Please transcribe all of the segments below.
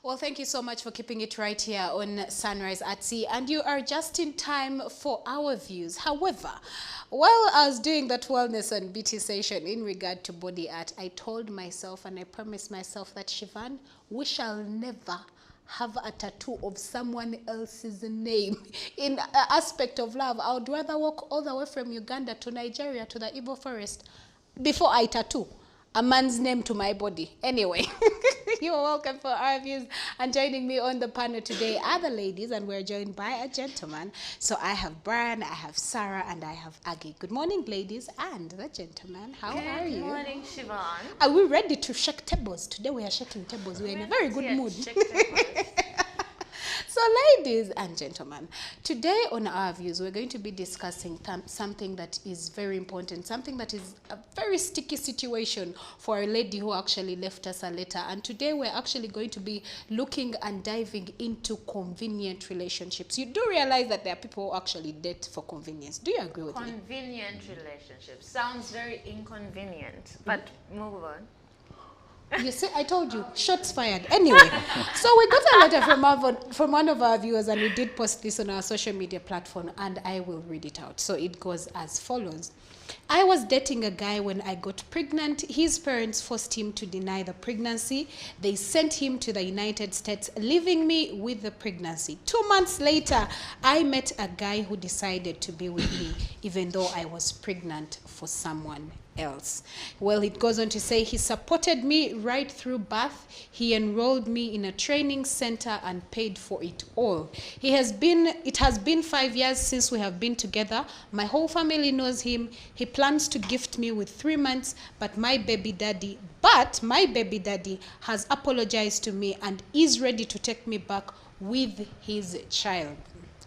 Well, thank you so much for keeping it right here on Sunrise at Sea. And you are just in time for our views. However, while I was doing that wellness and beauty session in regard to body art, I told myself and I promised myself that, Siobhan, we shall never have a tattoo of someone else's name in aspect of love. I would rather walk all the way from Uganda to Nigeria to the Igbo forest before I tattoo a man's name to my body. Anyway, you're welcome for our views. And joining me on the panel today are the ladies, and we're joined by a gentleman. So I have Brian, I have Sarah, and I have Aggie. Good morning, ladies and the gentleman. How are you? Good morning, Siobhan. Are we ready to shake tables? Today we are shaking tables. We're in a very good mood. So ladies and gentlemen, today on our views, we're going to be discussing something that is very important, something that is a very sticky situation for a lady who actually left us a letter. And today we're actually going to be looking and diving into convenient relationships. You do realize that there are people who actually date for convenience. Do you agree with me? Convenient relationships. Sounds very inconvenient, but move on. You see, I told you, shots fired. Anyway, so we got a letter from one of our viewers, and we did post this on our social media platform, and I will read it out. So it goes as follows. I was dating a guy when I got pregnant. His parents forced him to deny the pregnancy. They sent him to the United States, leaving me with the pregnancy. 2 months later, I met a guy who decided to be with me, even though I was pregnant for someone else. Well, it goes on to say he supported me right through birth. He enrolled me in a training center and paid for it all. It has been 5 years since we have been together. My whole family knows him. He plans to gift me with 3 months, but my baby daddy has apologized to me and is ready to take me back with his child.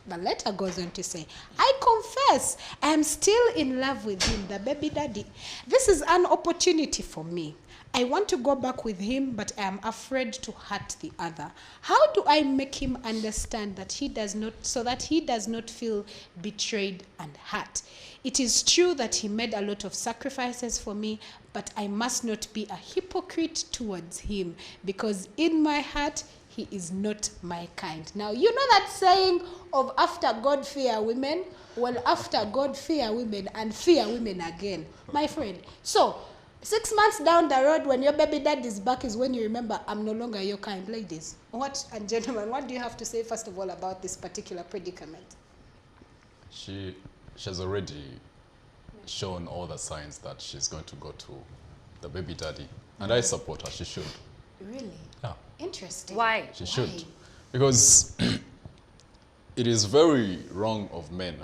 The letter goes on to say, I confess I am still in love with him, the baby daddy. This is an opportunity for me. I want to go back with him, but I am afraid to hurt the other. How do I make him understand that he does not feel betrayed and hurt? It is true that he made a lot of sacrifices for me, but I must not be a hypocrite towards him, because in my heart, he is not my kind. Now, you know that saying of after God fear women? Well, after God fear women and fear women again, my friend. So, 6 months down the road, when your baby dad is back, is when you remember, I'm no longer your kind. Ladies, and gentlemen, what do you have to say, first of all, about this particular predicament? She's already shown all the signs that she's going to go to the baby daddy. And I support her. She should. Really? Yeah. Interesting. Why? She should. Because it is very wrong of men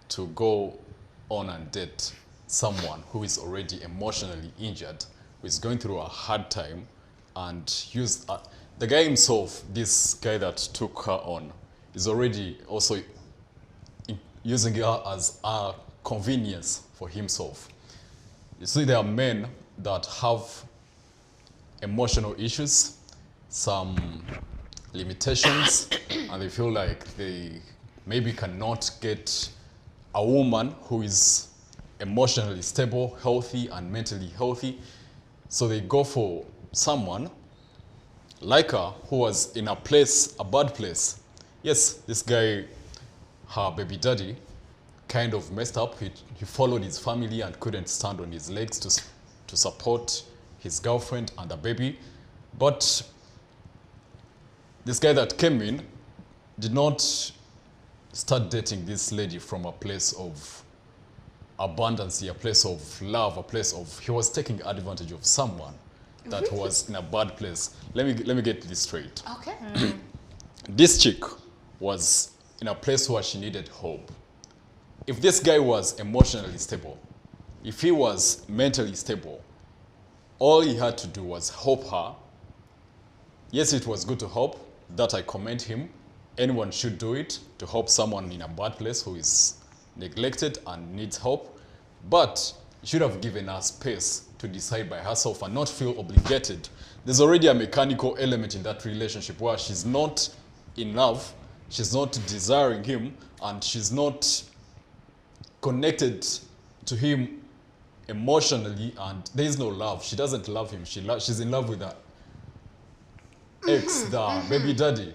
to go on and date someone who is already emotionally injured, who is going through a hard time, and use the guy himself, this guy that took her on, is already also using her as a convenience for himself. You see, there are men that have emotional issues, some limitations, and they feel like they maybe cannot get a woman who is emotionally stable, healthy, and mentally healthy. So they go for someone like her who was in a bad place. Yes, this guy, her baby daddy, kind of messed up. He followed his family and couldn't stand on his legs to support his girlfriend and the baby. But this guy that came in did not start dating this lady from a place of abundance, a place of love, he was taking advantage of someone that was in a bad place. Let me get this straight. Okay. This chick was in a place where she needed hope. If this guy was emotionally stable, if he was mentally stable, all he had to do was help her. Yes, it was good to help. That I commend him. Anyone should do it to help someone in a bad place who is neglected and needs help. But she should have given her space to decide by herself and not feel obligated. There's already a mechanical element in that relationship where she's not in love, she's not desiring him, and she's not connected to him emotionally, and there is no love. She doesn't love him. She's in love with ex, the baby daddy.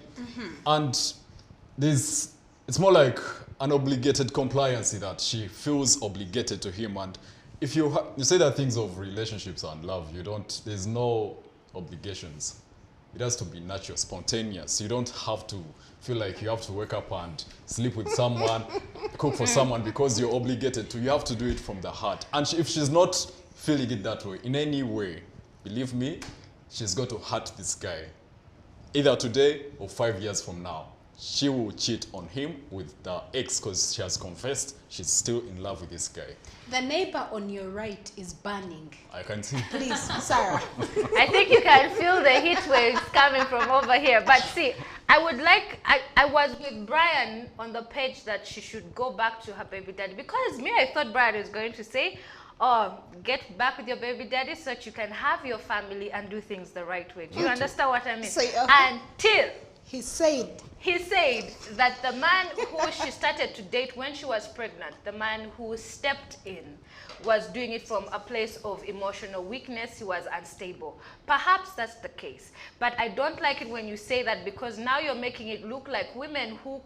And it's more like an obligated compliance that she feels obligated to him. And if you say that things of relationships and love, there's no obligations. It has to be natural, spontaneous. You don't have to feel like you have to wake up and sleep with someone, cook for someone because you're obligated to. You have to do it from the heart. And if she's not feeling it that way, in any way, believe me, she's going to hurt this guy. Either today or 5 years from now. She will cheat on him with the ex because she has confessed she's still in love with this guy. The neighbor on your right is burning. I can see. Please, Sarah. I think you can feel the heat waves coming from over here. But see, I was with Brian on the page that she should go back to her baby daddy, because I thought Brian was going to say, oh, get back with your baby daddy so that you can have your family and do things the right way. Do you understand what I mean? So, Until he said that the man who she started to date when she was pregnant, the man who stepped in, was doing it from a place of emotional weakness. He was unstable. Perhaps that's the case. But I don't like it when you say that, because now you're making it look like women who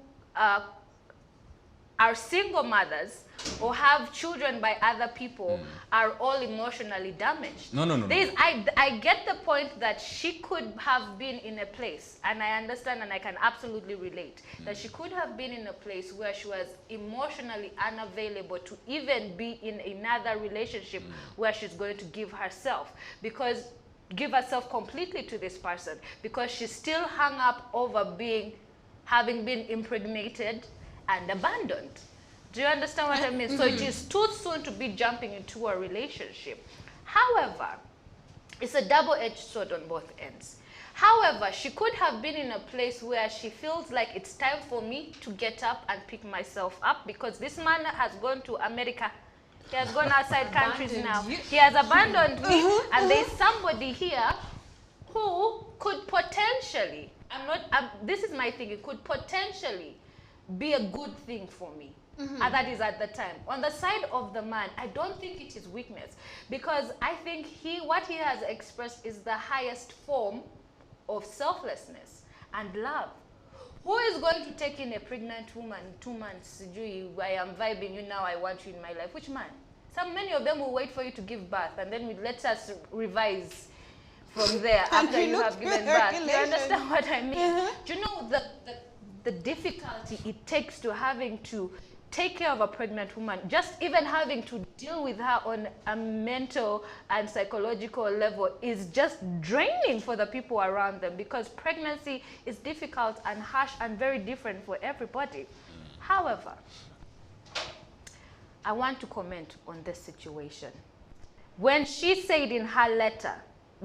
are single mothers or have children by other people are all emotionally damaged. No. I get the point that she could have been in a place, and I understand and I can absolutely relate, that she could have been in a place where she was emotionally unavailable to even be in another relationship where she's going to give herself completely to this person, because she's still hung up over having been impregnated and abandoned. Do you understand what I mean? So it is too soon to be jumping into a relationship. However, it's a double-edged sword on both ends. However, she could have been in a place where she feels like it's time for me to get up and pick myself up, because this man has gone to America. He has gone outside countries now. He has abandoned me, and there's somebody here who could potentially, this is my thing, it could potentially be a good thing for me. And that is at the time. On the side of the man, I don't think it is weakness, because I think what he has expressed is the highest form of selflessness and love. Who is going to take in a pregnant woman 2 months? I am vibing you now, I want you in my life. Which man? Many of them will wait for you to give birth, and then let us revise from there after you have given birth. Do you understand what I mean? Do you know the difficulty it takes to having to take care of a pregnant woman, just even having to deal with her on a mental and psychological level is just draining for the people around them, because pregnancy is difficult and harsh and very different for everybody. However, I want to comment on this situation. When she said in her letter,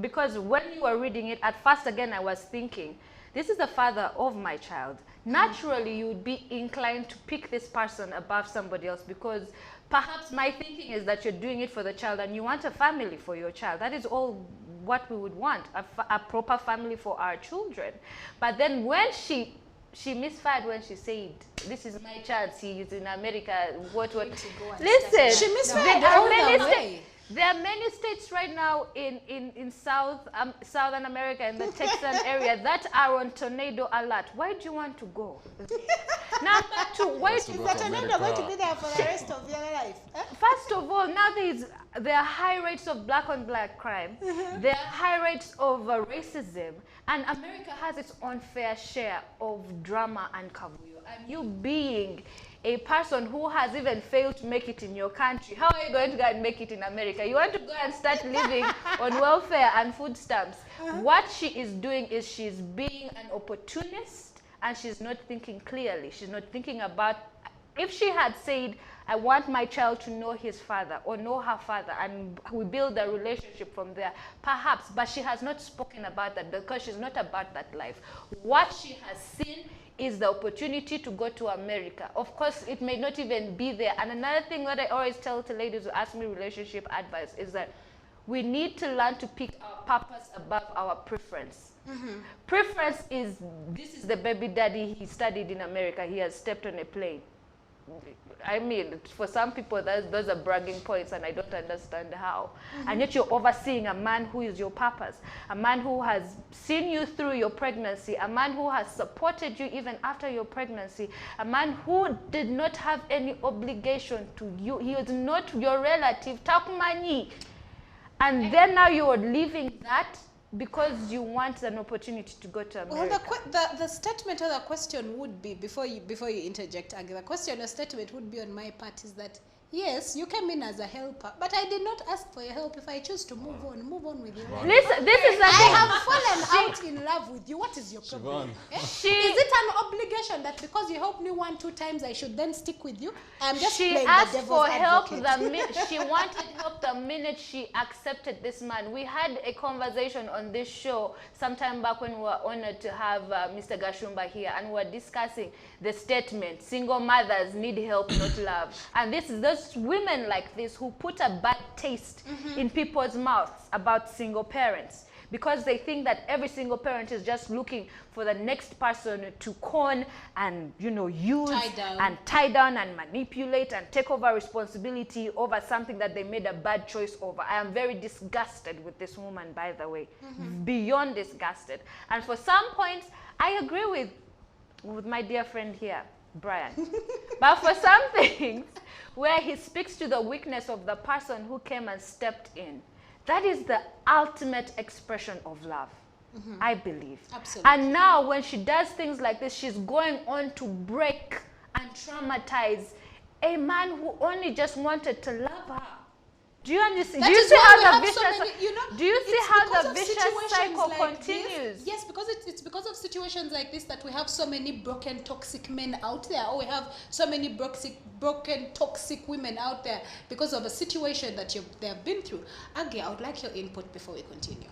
because when you were reading it, at first again I was thinking, this is the father of my child. Naturally, you would be inclined to pick this person above somebody else, because perhaps my thinking is that you're doing it for the child and you want a family for your child. That is all what we would want, a proper family for our children. But then when she misfired when she said, this is my child, he is in America, what. Listen, she misfired all the way. There are many states right now in Southern America, in the Texan area, that are on tornado alert. Why do you want to go? Now, back to why is the tornado going to be there for the rest of your life? First of all, now there are high rates of black on black crime. There are high rates of racism, and America has its own fair share of drama and kavuyo. And you being a person who has even failed to make it in your country, how are you going to go and make it in America? You want to go and start living on welfare and food stamps. What she is doing is she's being an opportunist, and she's not thinking clearly. She's not thinking about, if she had said, I want my child to know his father or know her father, and we build a relationship from there, perhaps, but she has not spoken about that, because she's not about that life. What she has seen is the opportunity to go to America. Of course, it may not even be there. And another thing that I always tell to ladies who ask me relationship advice is that we need to learn to pick our purpose above our preference. Preference is, this is the baby daddy, he studied in America, he has stepped on a plane. I mean, for some people, those are bragging points, and I don't understand how. And yet you're overseeing a man who is your purpose, a man who has seen you through your pregnancy, a man who has supported you even after your pregnancy, a man who did not have any obligation to you. He is not your relative, Takumani. And then now you are leaving that because you want an opportunity to go to America. Well, the statement or the question would be, before you interject, Agi, the question or statement would be on my part is that, yes, you came in as a helper, but I did not ask for your help. If I choose to move on with your life. Listen, this is I have fallen out in love with you. What is your problem? Siobhan. Is it an obligation that because you helped me 1-2 times, I should then stick with you? I'm just she playing asked the devil's for help advocate. she wanted help the minute she accepted this man. We had a conversation on this show sometime back when we were honored to have Mr. Gashumba here, and we were discussing the statement, single mothers need help, not love. And this is those women like this who put a bad taste in people's mouths about single parents, because they think that every single parent is just looking for the next person to con and, you know, use tie down and manipulate and take over responsibility over something that they made a bad choice over. I am very disgusted with this woman, by the way, beyond disgusted. And for some points, I agree with my dear friend here, Brian. But for some things where he speaks to the weakness of the person who came and stepped in, that is the ultimate expression of love, I believe. Absolutely. And now when she does things like this, she's going on to break and traumatize a man who only just wanted to love her. Do you understand? Do you see how the vicious? Do you see how the vicious cycle continues? Yes, because it's because of situations like this that we have so many broken, toxic men out there, or we have so many broken, toxic women out there because of a situation that they have been through. Agi, I would like your input before we continue.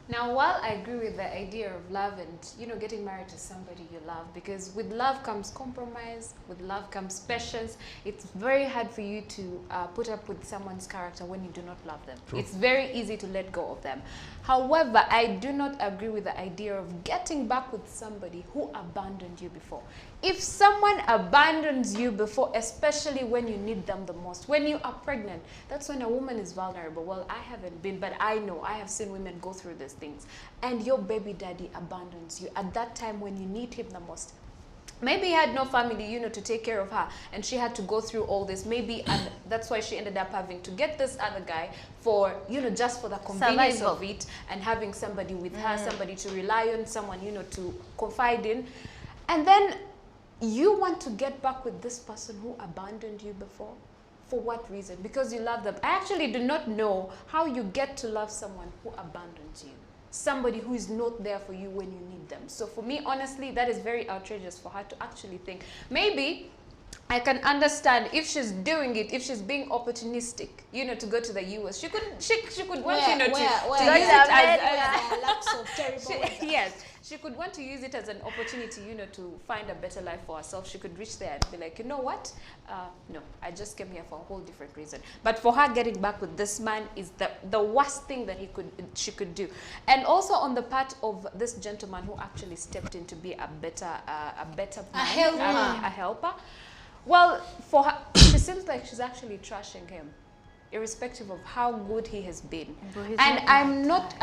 Now, while I agree with the idea of love and, you know, getting married to somebody you love, because with love comes compromise, with love comes patience. It's very hard for you to put up with someone's character when you do not love them. True. It's very easy to let go of them. However, I do not agree with the idea of getting back with somebody who abandoned you before. If someone abandons you before, especially when you need them the most, when you are pregnant, that's when a woman is vulnerable. Well, I haven't been, but I know, I have seen women go through these things. And your baby daddy abandons you at that time when you need him the most. Maybe he had no family, you know, to take care of her, and she had to go through all this. Maybe, and that's why she ended up having to get this other guy for, you know, just for the convenience Survival. of it, and having somebody with her, somebody to rely on, someone, you know, to confide in. And then you want to get back with this person who abandoned you before. For what reason? Because you love them. I actually do not know how you get to love someone who abandons you. Somebody who is not there for you when you need them. So for me, honestly, that is very outrageous for her to actually think. Maybe I can understand if she's doing it, if she's being opportunistic, you know, to go to the US. She could want, you know, to use it as yes. She could want to use it as an opportunity, you know, to find a better life for herself. She could reach there and be like, you know what? No, I just came here for a whole different reason. But for her, getting back with this man is the worst thing that she could do. And also on the part of this gentleman who actually stepped in to be a better man, a helper. Well, for her, she seems like she's actually trashing him, irrespective of how good he has been. And I'm not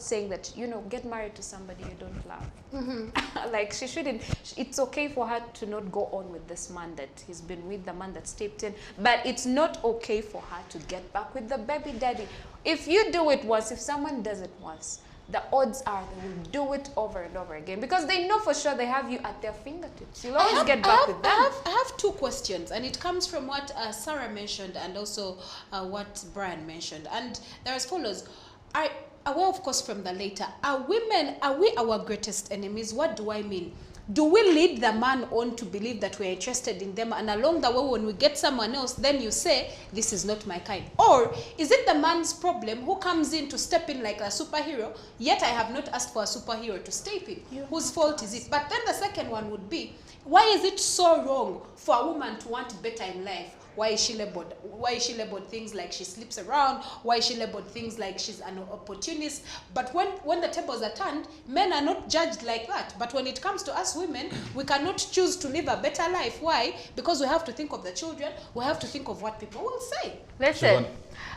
saying that, you know, get married to somebody you don't love. Like, she shouldn't. It's okay for her to not go on with this man that he's been with, the man that stepped in, but it's not okay for her to get back with the baby daddy. If you do it once, if someone does it once, the odds are they will do it over and over again, because they know for sure they have you at their fingertips. You'll always get back with them. I have 2 questions, and it comes from what Sarah mentioned and also what Brian mentioned. And they're as follows. Well, of course, from the later, are we our greatest enemies? What do I mean? Do we lead the man on to believe that we're interested in them, and along the way when we get someone else, then you say, this is not my kind? Or is it the man's problem who comes in to step in like a superhero, yet I have not asked for a superhero to step in? Whose fault is it? But then the second one would be, why is it so wrong for a woman to want better in life Why is she labeled? Why is she labeled things like she sleeps around? Why is she labeled things like she's an opportunist? But when the tables are turned, men are not judged like that. But when it comes to us women, we cannot choose to live a better life. Why? Because we have to think of the children. We have to think of what people will say. Listen, Siobhan.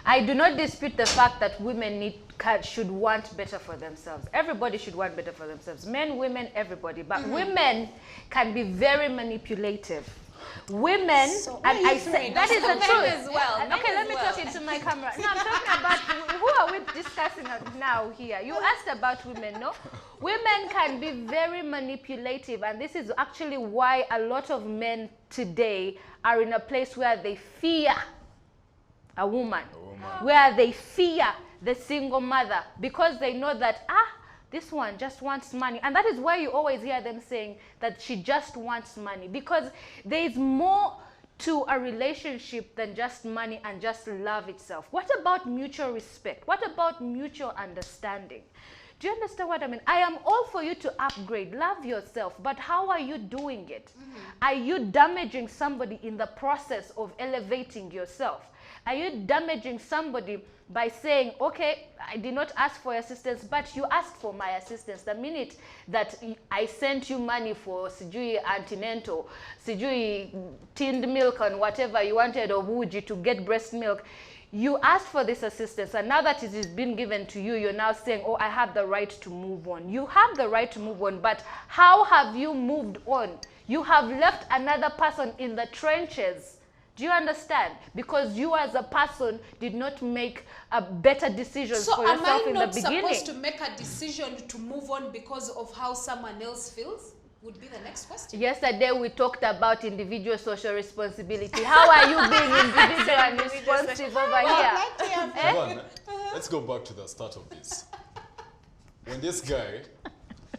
I do not dispute the fact that women should want better for themselves. Everybody should want better for themselves. Men, women, everybody. But women can be very manipulative. Women, So and why are I you say afraid? that is the Men truth. as well, men Okay, let as me well. talk into my camera. No, I'm talking about who are we discussing now here? You asked about women, no? Women can be very manipulative, and this is actually why a lot of men today are in a place where they fear a woman, where they fear the single mother, because they know that, this one just wants money. And that is why you always hear them saying that she just wants money, because there is more to a relationship than just money and just love itself. What about mutual respect? What about mutual understanding? Do you understand what I mean? I am all for you to upgrade, love yourself, but how are you doing it? Are you damaging somebody in the process of elevating yourself? Are you damaging somebody by saying, okay, I did not ask for your assistance, but you asked for my assistance? The minute that I sent you money for sijui antinento, sijui tinned milk and whatever you wanted, or uji to get breast milk, you asked for this assistance, and now that it is being given to you, you're now saying, oh, I have the right to move on. You have the right to move on, but how have you moved on? You have left another person in the trenches. Do you understand? Because you as a person did not make a better decisions So for am yourself I in the not beginning. supposed to make a decision to move on because of how someone else feels? Would be the next question. Yesterday we talked about individual social responsibility. How are you being individual and responsive over here? Siobhan, let's go back to the start of this. When this guy,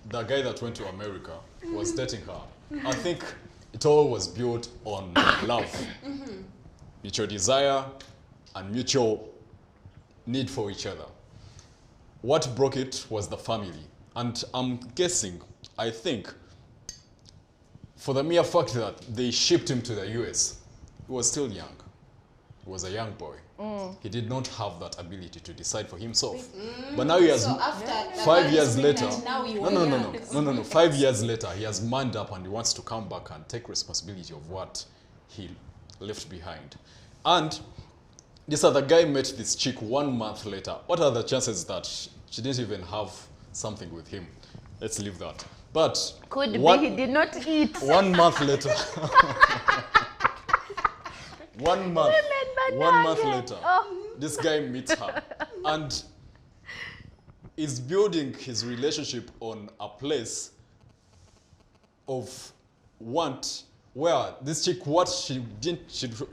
the guy that went to America, was dating her, I think it all was built on love, mutual desire, and mutual need for each other. What broke it was the family. And I'm guessing, I think, for the mere fact that they shipped him to the US, he was still young. He was a young boy. He did not have that ability to decide for himself. But now he has, So after the 5 man years is later, pregnant, now you no, are no, young. no. 5 years later, he has manned up and he wants to come back and take responsibility of what he left behind. And this other guy met this chick 1 month later. What are the chances that she didn't even have something with him? Let's leave that. But Could be he did not eat. 1 month later, 1 month, Women, 1 month banana. later, Oh. this guy meets her and is building his relationship on a place of want, where this chick, what she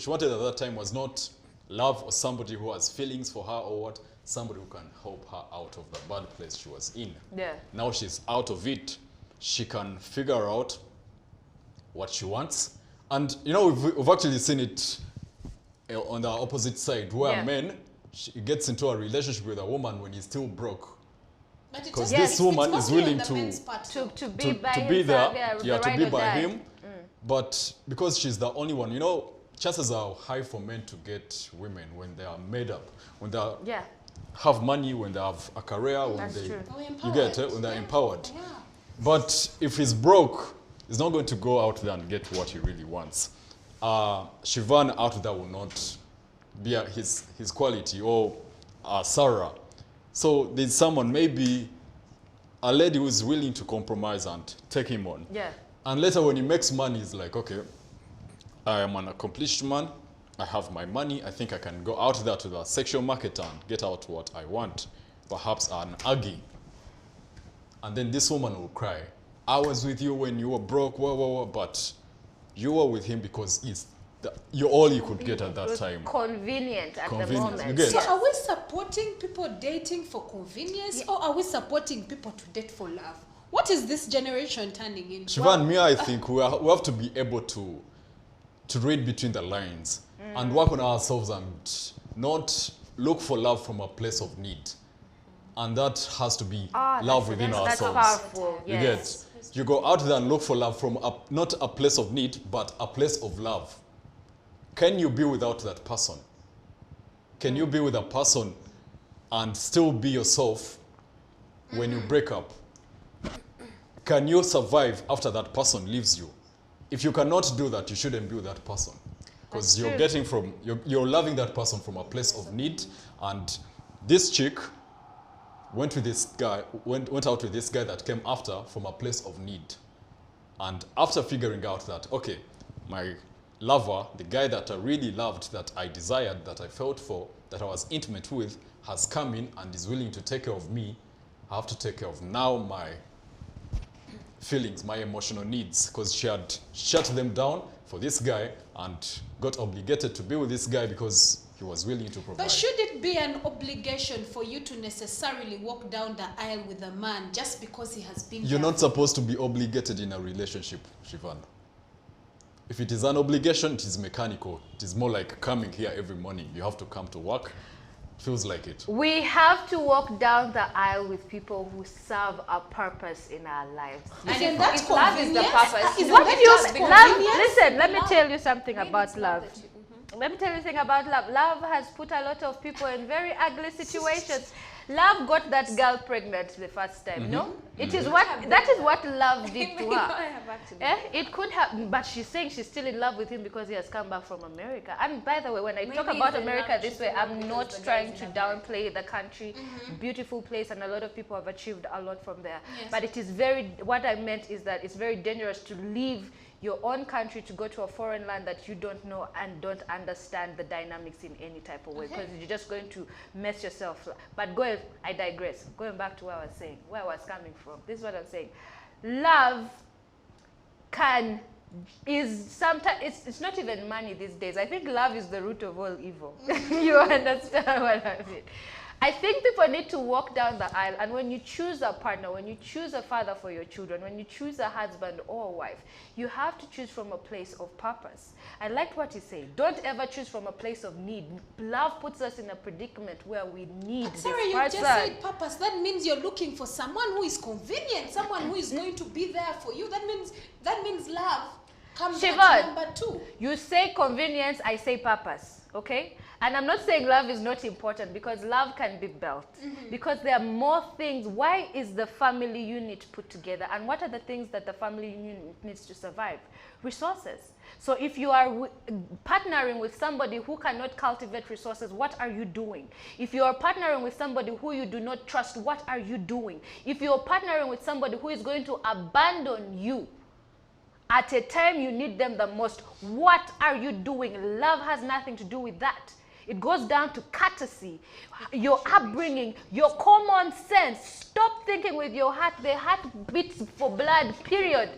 wanted at that time was not love or somebody who has feelings for her, or what, somebody who can help her out of the bad place she was in. Yeah. Now she's out of it. She can figure out what she wants. And, you know, we've actually seen it on the opposite side, where Yeah. men gets into a relationship with a woman when he's still broke. But it 'Cause just- this it's woman is mostly on willing the to- men's part, To though. be by to himself, be there, yeah, to ride be or by die. him. But because she's the only one, you know, chances are high for men to get women when they are made up, when they are, Yeah. have money, when they have a career, when That's they, true. Oh, you get it, when they're Yeah. empowered. Yeah. But if he's broke, he's not going to go out there and get what he really wants. Siobhan out there will not be his quality, or Sarah. So there's someone, maybe a lady who is willing to compromise and take him on. Yeah. And later when he makes money, he's like, okay, I am an accomplished man. I have my money. I think I can go out there to the sexual market and get out what I want. Perhaps an Aggie. And then this woman will cry. I was with you when you were broke, but you were with him because you're all you could get at It that was time. convenient at the Convenient. moment. You get it? So Yes. are we supporting people dating for convenience, or are we supporting people to date for love? What is this generation turning into? Siobhan, me, I think we have to be able to read between the lines and work on ourselves and not look for love from a place of need. And that has to be love within That's ourselves. powerful. You Yes. get? You go out there and look for love from not a place of need, but a place of love. can you be without that person? Can you be with a person and still be yourself when you break up? Can you survive after that person leaves you? If you cannot do that, you shouldn't be with that person. Because you're getting from, you're loving that person from a place of need. And this chick went with this guy, went out with this guy that came after from a place of need. And after figuring out that, okay, my lover, the guy that I really loved, that I desired, that I felt for, that I was intimate with, has come in and is willing to take care of me, I have to take care of now my feelings, my emotional needs, because she had shut them down for this guy and got obligated to be with this guy because he was willing to provide. But should it be an obligation for you to necessarily walk down the aisle with a man just because he has been You're there? not supposed to be obligated in a relationship, Shivan. If it is an obligation, it is mechanical. It is more like coming here every morning. You have to come to work. Feels like it. We have to walk down the aisle with people who serve a purpose in our lives. And if that's love is the convenience. purpose, Isn't What that you just love? convenience? Listen, let me tell you something Maybe about it's love. that you- Let me tell you something about love. Love has put a lot of people in very ugly situations. Love got that girl pregnant the first time, no? It is what, that is what love did to I her. have actually. It could have, but she's saying she's still in love with him because he has come back from America. And by the way, when I talk Maybe about it's in America love, this she's way, in love I'm because not the guy's trying in to America. downplay the country. Beautiful place, and a lot of people have achieved a lot from there. Yes. But it is very, what I meant is that it's very dangerous to leave your own country to go to a foreign land that you don't know and don't understand the dynamics in any type of way, because you're just going to mess yourself. But I digress. Going back to what I was saying, where I was coming from. This is what I'm saying. Love is sometimes, it's not even money these days. I think love is the root of all evil. You understand what I mean? I think people need to walk down the aisle, and when you choose a partner, when you choose a father for your children, when you choose a husband or a wife, you have to choose from a place of purpose. I liked what he said. Don't ever choose from a place of need. Love puts us in a predicament where we need this Sorry, you person. just said purpose. That means you're looking for someone who is convenient, someone who is going to be there for you. That means love comes Siobhan, at number 2. You say convenience, I say purpose, okay? And I'm not saying love is not important, because love can be built. Because there are more things. Why is the family unit put together? And what are the things that the family unit needs to survive? Resources. So if you are partnering with somebody who cannot cultivate resources, what are you doing? If you are partnering with somebody who you do not trust, what are you doing? If you're partnering with somebody who is going to abandon you at a time you need them the most, what are you doing? Love has nothing to do with that. It goes down to courtesy, your upbringing, your common sense. Stop thinking with your heart. The heart beats for blood, period.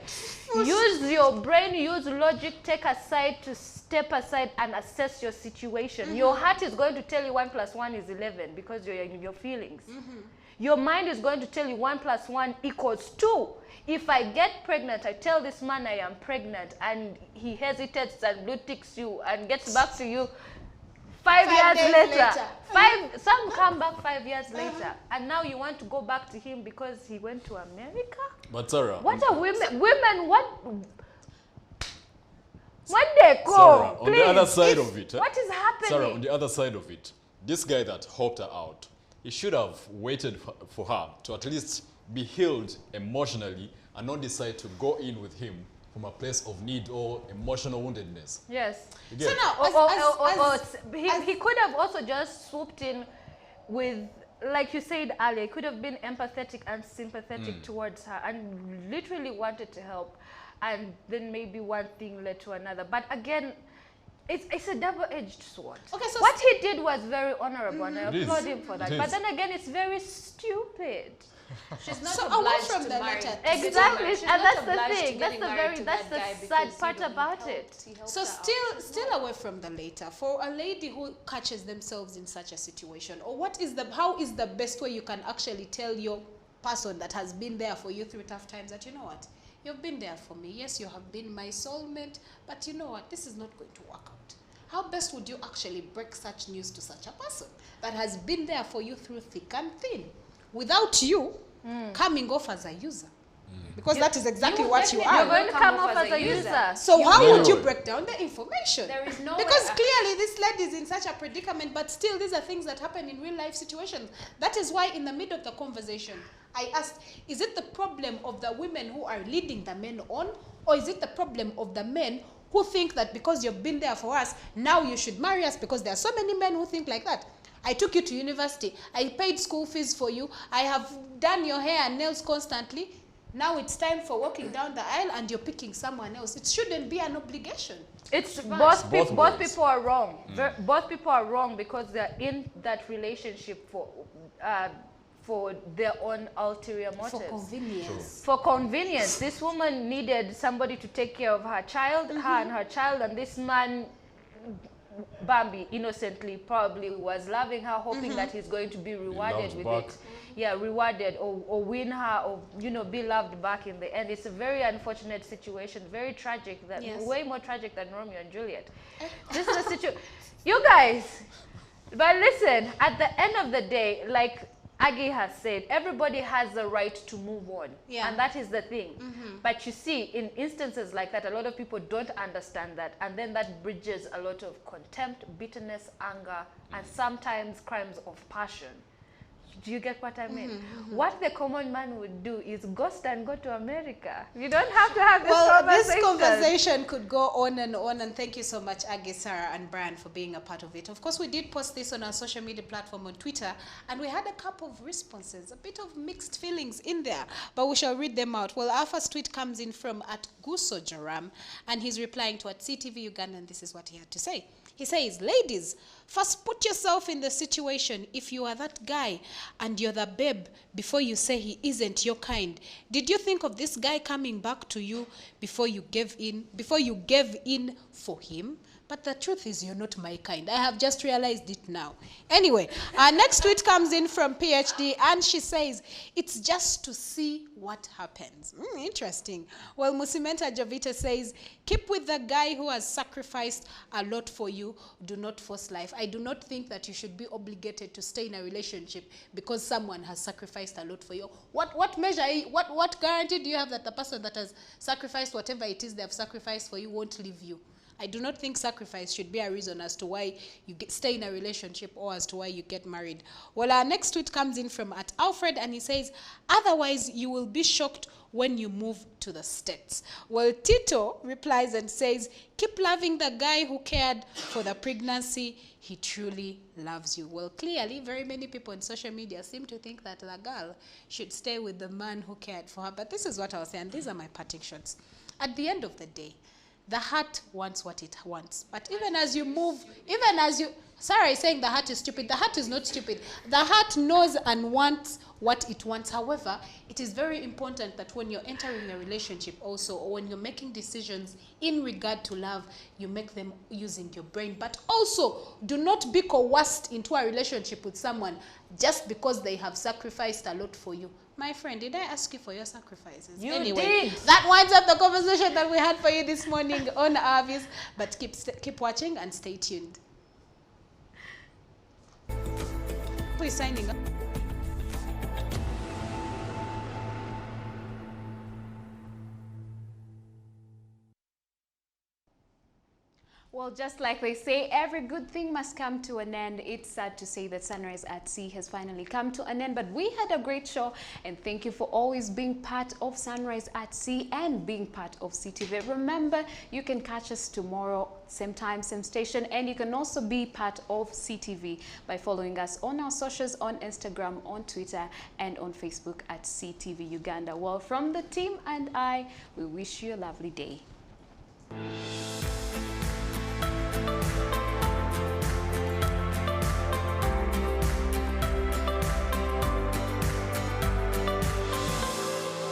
Use your brain, use logic, take aside to step aside and assess your situation. Your heart is going to tell you 1 + 1 is 11 because you're in your feelings. Your mind is going to tell you 1 + 1 = 2. If I get pregnant, I tell this man I am pregnant, and he hesitates and blue ticks you and gets back to you 5 years days later. Some come back 5 years later, and now you want to go back to him because he went to America? But Sarah, What are women? Women, what? When they go, Sarah, on please, the other side of it, what is happening? Sarah, on the other side of it, this guy that helped her out, he should have waited for her to at least be healed emotionally and not decide to go in with him from a place of need or emotional woundedness. Yes. You So get it? now, He could have also just swooped in with, like you said earlier, he could have been empathetic and sympathetic towards her and literally wanted to help. And then maybe one thing led to another. But again, it's a double-edged sword. Okay, so what he did was very honorable, and I It is. applaud him for that. It But is. then again, it's very stupid. She's not So away obliged from to the marry. letter. Exactly, She's and not that's the obliged to thing. That's getting the married very, to that's that the guy sad because, part you know, about it. he helped So her out. still away from the later, for a lady who catches themselves in such a situation, or how is the best way you can actually tell your person that has been there for you through tough times that, you know what, you've been there for me, yes, you have been my soulmate, but you know what, this is not going to work out. How best would you actually break such news to such a person that has been there for you through thick and thin without you coming off as a user? Because that is exactly you what you definitely You're are. going to come off as a user. So You how will. would you break down the information? There is no Because way- clearly this lady is in such a predicament, but still these are things that happen in real life situations. That is why in the middle of the conversation, I asked, is it the problem of the women who are leading the men on, or is it the problem of the men who think that because you've been there for us, now you should marry us? Because there are so many men who think like that. I took you to university. I paid school fees for you. I have done your hair and nails constantly. Now it's time for walking down the aisle and you're picking someone else. It shouldn't be an obligation. It's Both both ways. people are wrong. Both people are wrong because they're in that relationship for their own ulterior motives. For convenience. For convenience. This woman needed somebody to take care of her child, her and her child, and this man, Bambi, innocently probably was loving her, hoping that he's going to be rewarded loved with back. it. Yeah, rewarded or win her or, be loved back in the end. It's a very unfortunate situation, very tragic, that Yes. way more tragic than Romeo and Juliet. This is a situation. You guys, but listen, at the end of the day, like Aggie has said, everybody has the right to move on. Yeah. And that is the thing. But you see, in instances like that, a lot of people don't understand that. And then that bridges a lot of contempt, bitterness, anger, and sometimes crimes of passion. Do you get what I mean? What the common man would do is ghost and go to America. You don't have to have this Well, conversation. this conversation could go on, and thank you so much, Aggie, Sarah, and Brian, for being a part of it. Of course, we did post this on our social media platform on Twitter, and we had a couple of responses, a bit of mixed feelings in there, but we shall read them out. Well, our first tweet comes in from @Guso and he's replying to @CTV Uganda, and this is what he had to say. He says, ladies, first put yourself in the situation if you are that guy and you're the babe before you say he isn't your kind. Did you think of this guy coming back to you before you gave in for him? But the truth is you're not my kind. I have just realized it now. Anyway, our next tweet comes in from PhD and she says, it's just to see what happens. Interesting. Well, Musimenta Javita says, keep with the guy who has sacrificed a lot for you. Do not force life. I do not think that you should be obligated to stay in a relationship because someone has sacrificed a lot for you. What measure, what guarantee do you have that the person that has sacrificed whatever it is they have sacrificed for you won't leave you? I do not think sacrifice should be a reason as to why you stay in a relationship or as to why you get married. Well, our next tweet comes in from @Alfred and he says, otherwise you will be shocked when you move to the States. Well, Tito replies and says, keep loving the guy who cared for the pregnancy. He truly loves you. Well, clearly, very many people on social media seem to think that the girl should stay with the man who cared for her. But this is what I was saying. These are my parting shots. At the end of the day, the heart wants what it wants. But even as you move, Sarah is saying the heart is stupid. The heart is not stupid. The heart knows and wants what it wants. However, it is very important that when you're entering a relationship also, or when you're making decisions in regard to love, you make them using your brain. But also, do not be coerced into a relationship with someone just because they have sacrificed a lot for you. My friend, did I ask you for your sacrifices? You Anyway, did. that winds up the conversation that we had for you this morning on Avis. But keep watching and stay tuned. Who is signing up? Well, just like they say, every good thing must come to an end. It's sad to say that Sunrise at Sea has finally come to an end, but we had a great show, and thank you for always being part of Sunrise at Sea and being part of CTV. Remember, you can catch us tomorrow, same time, same station, and you can also be part of CTV by following us on our socials, on Instagram, on Twitter, and on Facebook at CTV Uganda. Well, from the team and I, we wish you a lovely day.